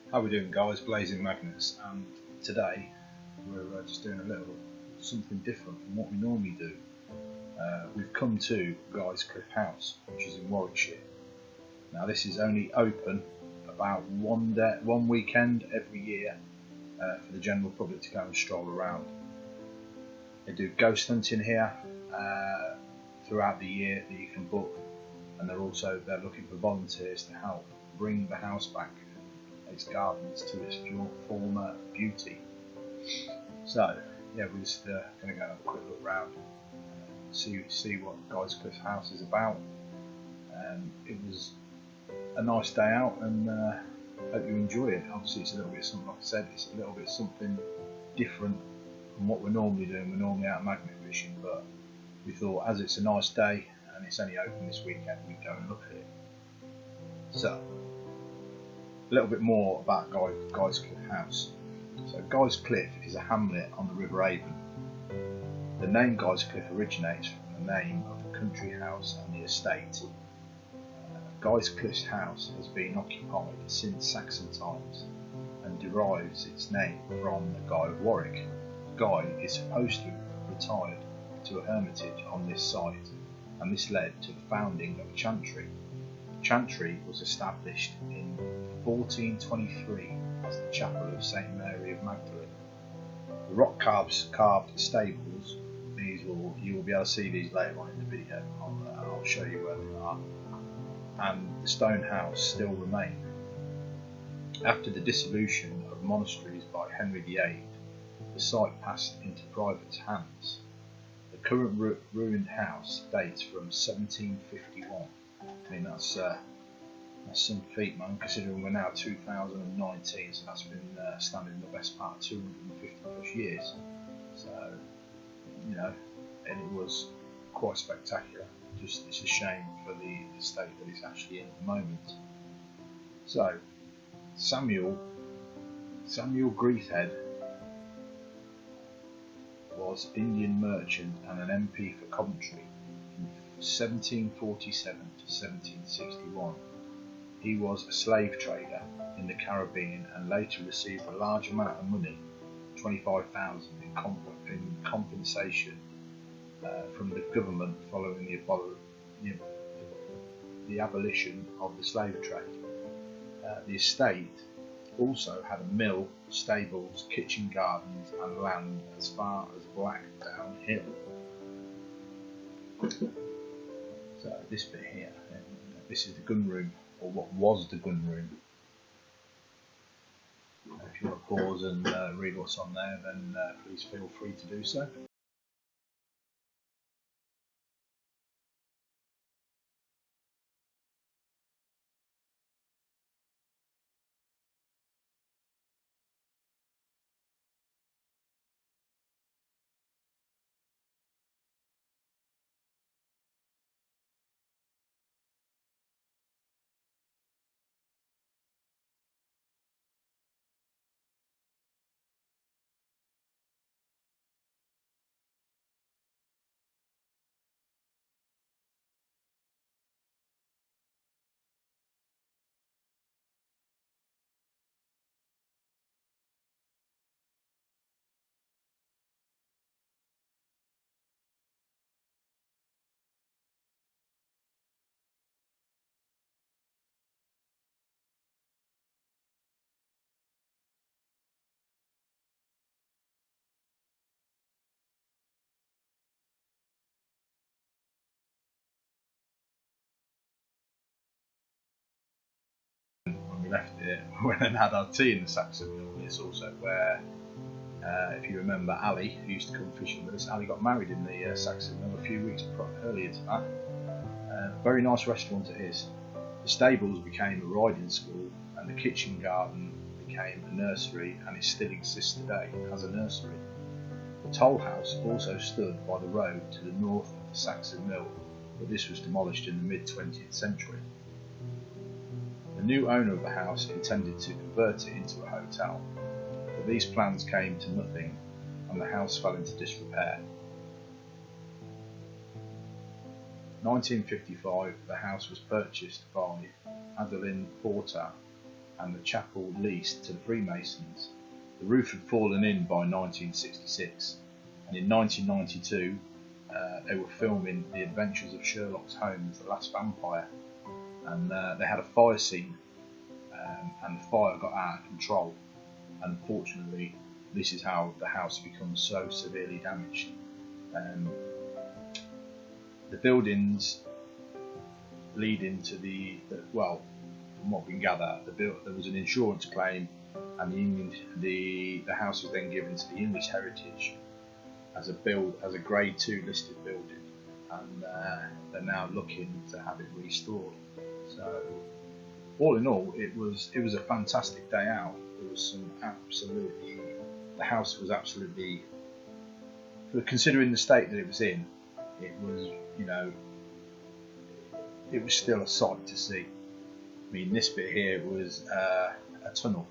How we doing, guys? Blazing Magnets, and today we're just doing a little something different from what we normally do. We've come to Cliffe House, which is in Warwickshire. Now this is only open about one weekend every year for the general public to go and stroll around. They do ghost hunting here throughout the year that you can book, and they're looking for volunteers to help bring the house back, its gardens, to its former beauty. So yeah, we're just going to go and have a quick look round, see what Cliffe House is about. It was a nice day out, and hope you enjoy it. Obviously it's a little bit something, like I said, it's a little bit something different from what we're normally doing. We're normally out magnet fishing, but we thought as it's a nice day and it's only open this weekend, we'd go and look at it. So a little bit more about Cliffe House. So Cliffe is a hamlet on the River Avon. The name Cliffe originates from the name of the country house and the estate. Cliffe's house has been occupied since Saxon times and derives its name from the Guy of Warwick. Guy is supposed to have retired to a hermitage on this site, and this led to the founding of a chantry. The chantry was established in 1423 as the chapel of St Mary of Magdalene. The rock carved stables, you will be able to see these later on in the video. I'll show you where they are. And the stone house still remain. After the dissolution of monasteries by Henry VIII, the site passed into private hands. The current ruined house dates from 1751. I mean, that's some feat, man, considering we're now 2019, so that's been standing the best part of 250 plus years. So, you know, and it was quite spectacular. Just, it's a shame for the state that it's actually in at the moment. So, Samuel Greathead was Indian merchant and an MP for Coventry in 1747 to 1761. He was a slave trader in the Caribbean and later received a large amount of money, $25,000 in compensation from the government following the abolition of the slave trade. The estate also had a mill, stables, kitchen gardens and land as far as Blackdown Hill. So this bit here, this is the gun room, or what was the gun room. If you want to pause and read what's on there, then please feel free to do so. We left it, we went and had our tea in the Saxon Mill. It's also where, if you remember, Ali, who used to come fishing with us, Ali got married in the Saxon Mill a few weeks earlier to that. Very nice restaurant it is. The stables became a riding school, and the kitchen garden became a nursery, and it still exists today as a nursery. The toll house also stood by the road to the north of the Saxon Mill, but this was demolished in the mid-20th century. The new owner of the house intended to convert it into a hotel, but these plans came to nothing and the house fell into disrepair. 1955, the house was purchased by Adeline Porter and the chapel leased to the Freemasons. The roof had fallen in by 1966, and in 1992 they were filming The Adventures of Sherlock Holmes, The Last Vampire, and they had a fire scene, and the fire got out of control. Unfortunately, this is how the house becomes so severely damaged. The buildings leading to well, from what we can gather, there was an insurance claim, and the house was then given to the English Heritage as a Grade 2 listed building, and they're now looking to have it restored. So, all in all, it was a fantastic day out. There was the house was absolutely, considering the state that it was in, it was, it was still a sight to see. I mean, this bit here was a tunnel.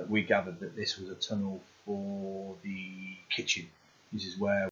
We gathered that this was a tunnel for the kitchen. This is where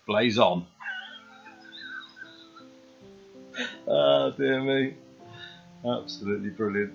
blaze on. Ah, dear me. Absolutely brilliant.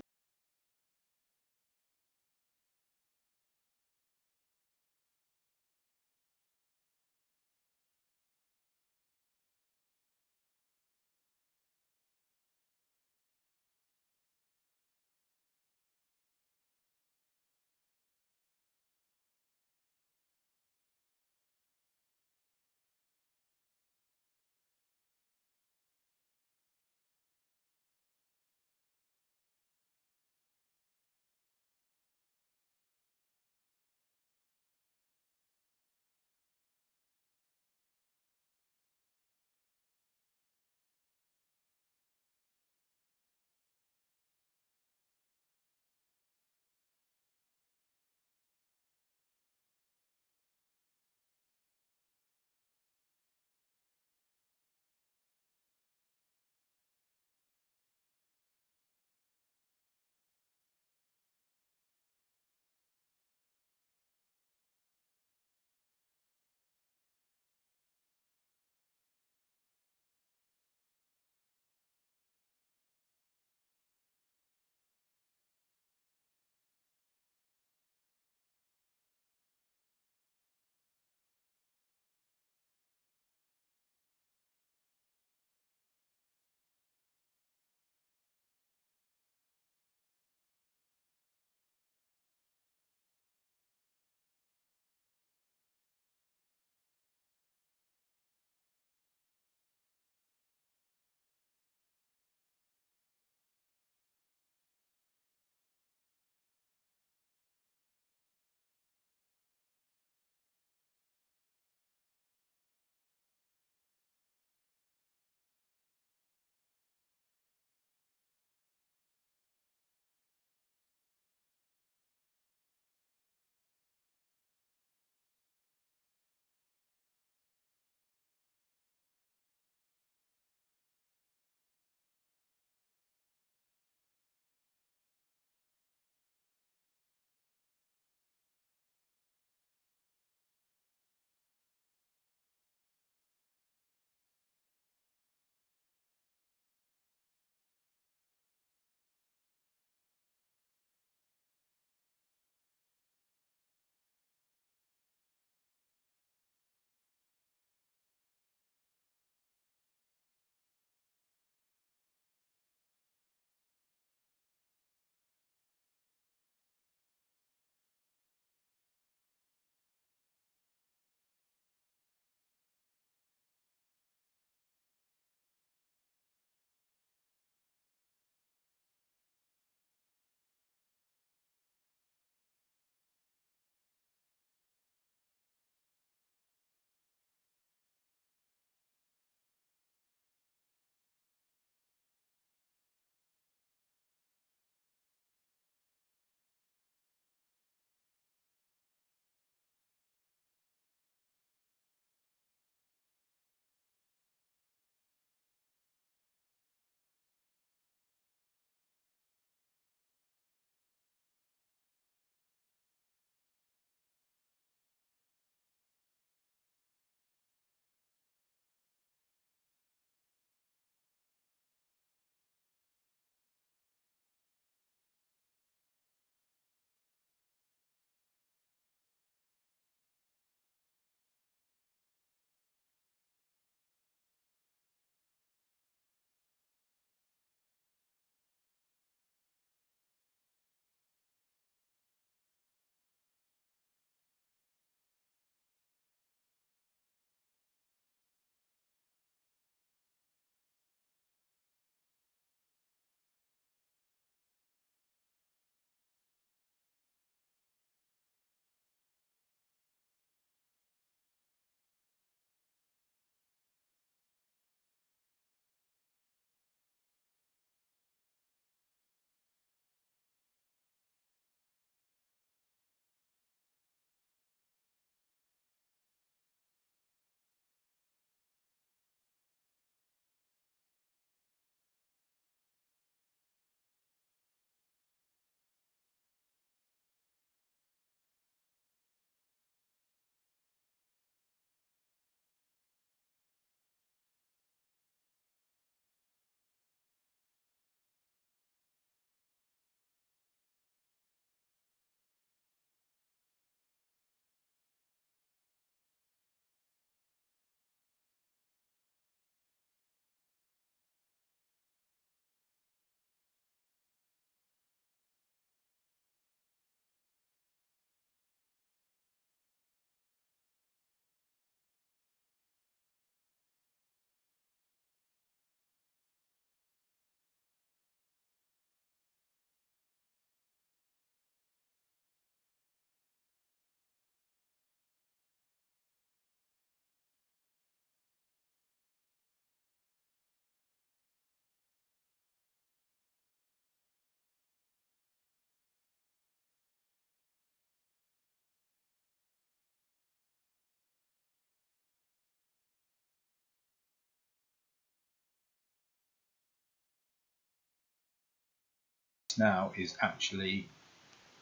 now is actually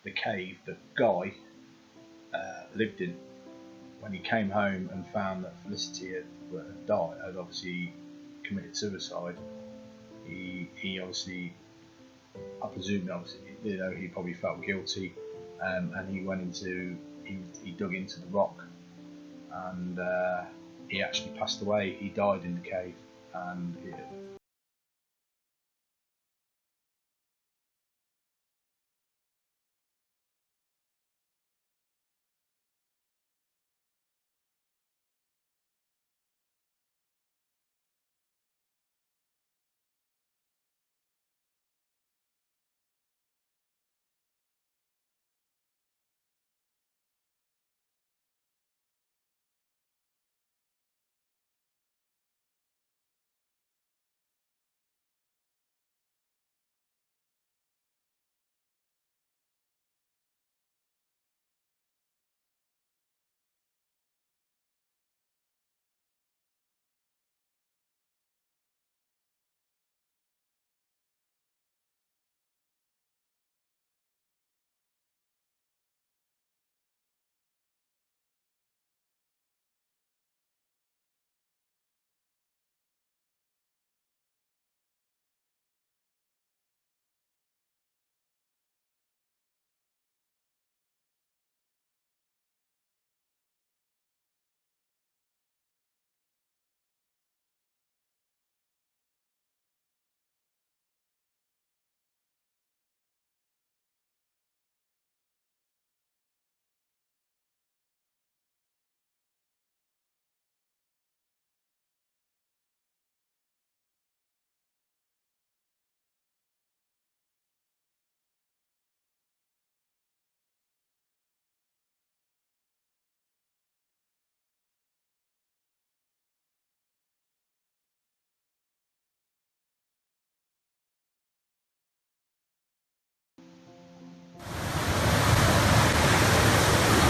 the cave that Guy lived in. When he came home and found that Felicity had died, had obviously committed suicide, he obviously, I presume, obviously, you know, he probably felt guilty, and he went into, he dug into the rock, and he actually passed away. He died in the cave, and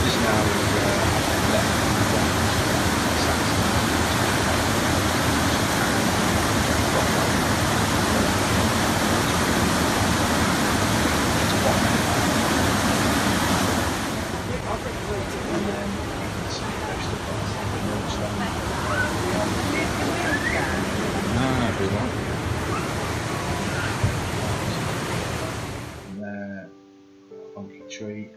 this now is funky tree.